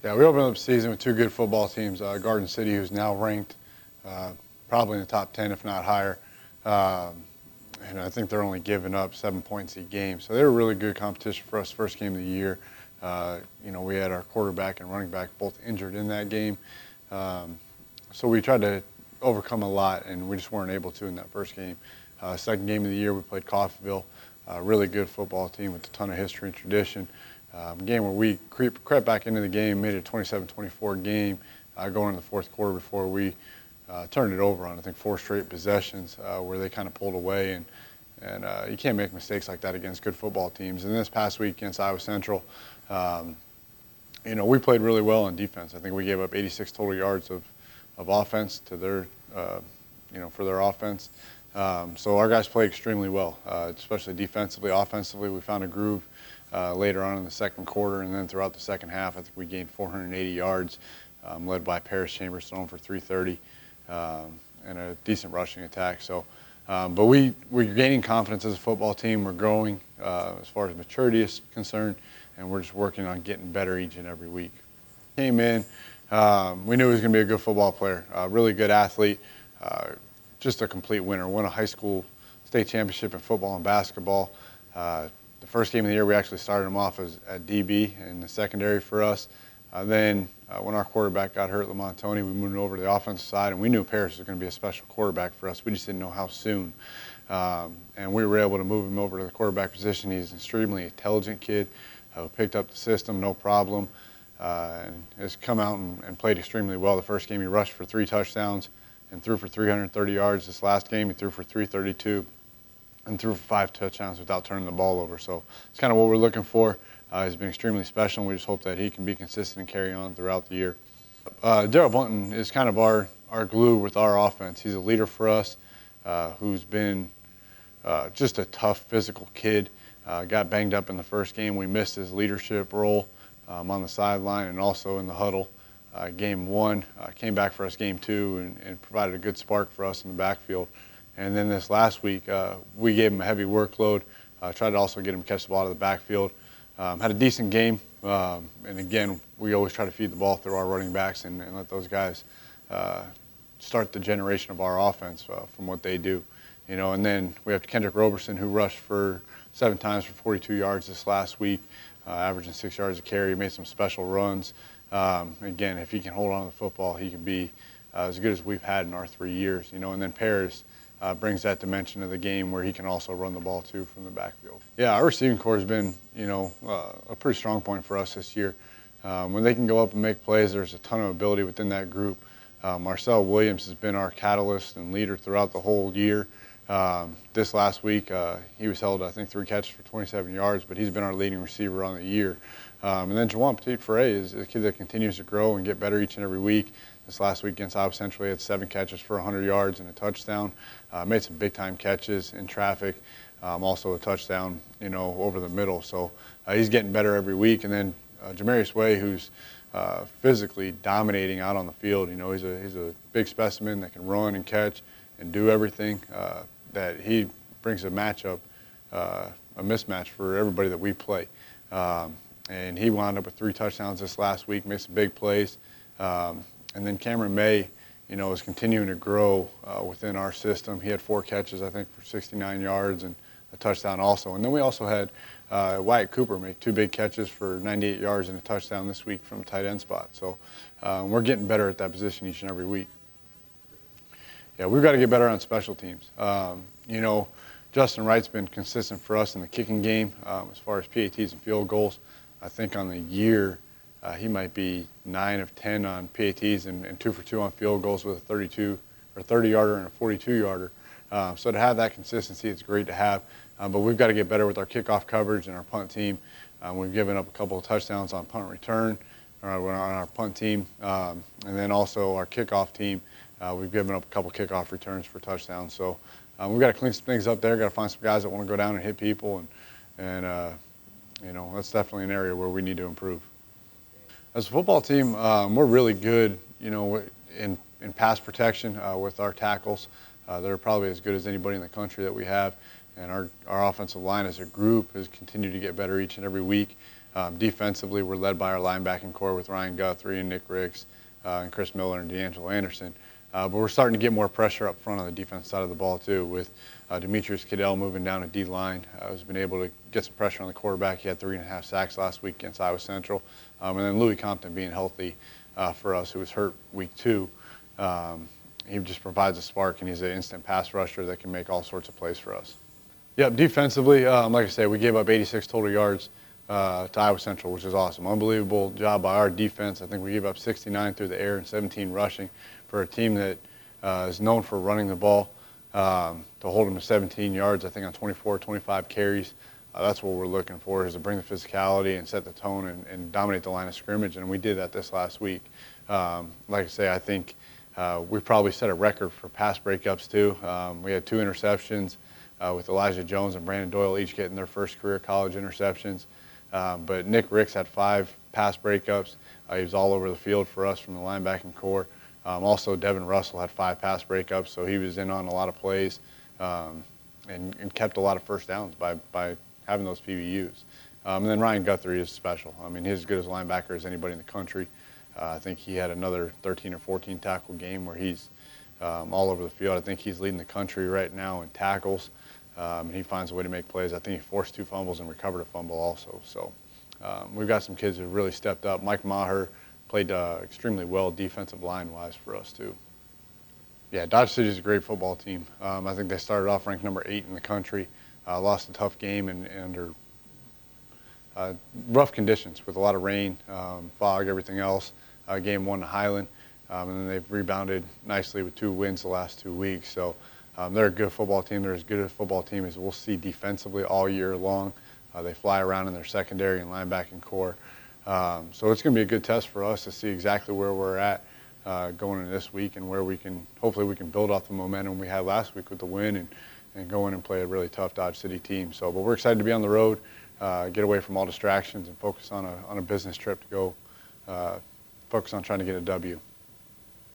Yeah, we opened up the season with two good football teams. Garden City, who's now ranked probably in the top 10, if not higher. Um, and I think they're only giving up 7 points a game. So they were really good competition for us first game of the year. We had our quarterback and running back both injured in that game. Um, so we tried to overcome a lot, and we just weren't able to in that first game. Second game of the year, we played Coffeyville, a really good football team with a ton of history and tradition. Game where we crept back into the game, made it a 27-24 game going into the fourth quarter before we turned it over on, I think, 4 straight possessions where they kind of pulled away. And you can't make mistakes like that against good football teams. And this past week against Iowa Central, we played really well on defense. I think we gave up 86 total yards of offense to their, for their offense. So our guys played extremely well, especially defensively. Offensively, we found a groove later on in the second quarter, and then throughout the second half, I think we gained 480 yards, led by Paris Chambers thrown for 330, and a decent rushing attack. So, but we're gaining confidence as a football team. We're growing as far as maturity is concerned, and we're just working on getting better each and every week. Came in, we knew he was going to be a good football player, a really good athlete, just a complete winner. Won a high school state championship in football and basketball. The first game of the year, we actually started him off at DB in the secondary for us. Then when our quarterback got hurt, Montalto, we moved him over to the offensive side, and we knew Paris was going to be a special quarterback for us. We just didn't know how soon. And we were able to move him over to the quarterback position. He's an extremely intelligent kid who picked up the system, no problem, and has come out and played extremely well. The first game, he rushed for 3 touchdowns and threw for 330 yards. This last game, he threw for 332. And threw for 5 touchdowns without turning the ball over. So it's kind of what we're looking for. He's been extremely special, and we just hope that he can be consistent and carry on throughout the year. Daryl Bunton is kind of our glue with our offense. He's a leader for us who's been just a tough physical kid. Got banged up in the first game. We missed his leadership role on the sideline and also in the huddle. Game 1, came back for us game 2 and provided a good spark for us in the backfield. And then this last week, we gave him a heavy workload, tried to also get him to catch the ball out of the backfield. Had a decent game, and again, we always try to feed the ball through our running backs and let those guys start the generation of our offense from what they do. And then we have Kendrick Roberson, who rushed for 7 times for 42 yards this last week, averaging 6 yards a carry. He made some special runs. Again, if he can hold on to the football, he can be as good as we've had in our 3 years. And then Paris brings that dimension of the game where he can also run the ball too from the backfield. Yeah, our receiving core has been, a pretty strong point for us this year. When they can go up and make plays, there's a ton of ability within that group. Marcel Williams has been our catalyst and leader throughout the whole year. This last week, he was held, I think, 3 catches for 27 yards, but he's been our leading receiver on the year. And then Jawan Petit-Frere is a kid that continues to grow and get better each and every week. This last week against Iowa Central, he had 7 catches for 100 yards and a touchdown. Made some big-time catches in traffic, also a touchdown, over the middle. So he's getting better every week. And then Jamarius Way, who's physically dominating out on the field. He's a big specimen that can run and catch and do everything. That he brings a matchup, a mismatch for everybody that we play. And he wound up with 3 touchdowns this last week, made some big plays. And then Cameron May, is continuing to grow within our system. He had 4 catches, I think, for 69 yards and a touchdown also. And then we also had Wyatt Cooper make 2 big catches for 98 yards and a touchdown this week from the tight end spot. So we're getting better at that position each and every week. Yeah, we've got to get better on special teams. Justin Wright's been consistent for us in the kicking game as far as PATs and field goals. I think on the year, he might be 9 of 10 on PATs and 2 for 2 on field goals with a 32 or 30-yarder and a 42-yarder. So to have that consistency, it's great to have. But we've got to get better with our kickoff coverage and our punt team. We've given up a couple of touchdowns on punt return on our punt team. And then also our kickoff team, we've given up a couple kickoff returns for touchdowns. So we've got to clean some things up there. Got to find some guys that want to go down and hit people. And that's definitely an area where we need to improve. As a football team, we're really good, in pass protection with our tackles. They're probably as good as anybody in the country that we have. And our offensive line as a group has continued to get better each and every week. Defensively, we're led by our linebacking core with Ryan Guthrie and Nick Ricks and Chris Miller and D'Angelo Anderson. But we're starting to get more pressure up front on the defense side of the ball too, with Demetrius Cadell moving down to D-line. Has been able to get some pressure on the quarterback. He had 3.5 sacks last week against Iowa Central. And then Louis Compton being healthy for us, who was hurt week 2. He just provides a spark, and he's an instant pass rusher that can make all sorts of plays for us. Yep, defensively, like I said, we gave up 86 total yards to Iowa Central, which is awesome. Unbelievable job by our defense. I think we gave up 69 through the air and 17 rushing for a team that is known for running the ball. To hold them to 17 yards, I think on 24, 25 carries. That's what we're looking for, is to bring the physicality and set the tone and dominate the line of scrimmage, and we did that this last week. Like I say, I think we probably set a record for pass breakups too. We had 2 interceptions with Elijah Jones and Brandon Doyle each getting their first career college interceptions. But Nick Ricks had 5 pass breakups. He was all over the field for us from the linebacking core. Also, Devin Russell had 5 pass breakups, so he was in on a lot of plays and kept a lot of first downs by having those PBUs. And then Ryan Guthrie is special. I mean, he's as good as a linebacker as anybody in the country. I think he had another 13 or 14 tackle game where he's all over the field. I think he's leading the country right now in tackles. And he finds a way to make plays. I think he forced 2 fumbles and recovered a fumble also. So we've got some kids who really stepped up. Mike Maher played extremely well defensive line-wise for us too. Yeah, Dodge City is a great football team. I think they started off ranked number 8 in the country. Lost a tough game and under rough conditions with a lot of rain, fog, everything else. Game 1 to Highland. And then they've rebounded nicely with 2 wins the last 2 weeks. So they're a good football team. They're as good a football team as we'll see defensively all year long. They fly around in their secondary and linebacking core. So it's going to be a good test for us to see exactly where we're at going into this week, and where hopefully we can build off the momentum we had last week with the win and go in and play a really tough Dodge City team. So, but we're excited to be on the road, get away from all distractions and focus on a business trip to go focus on trying to get a W.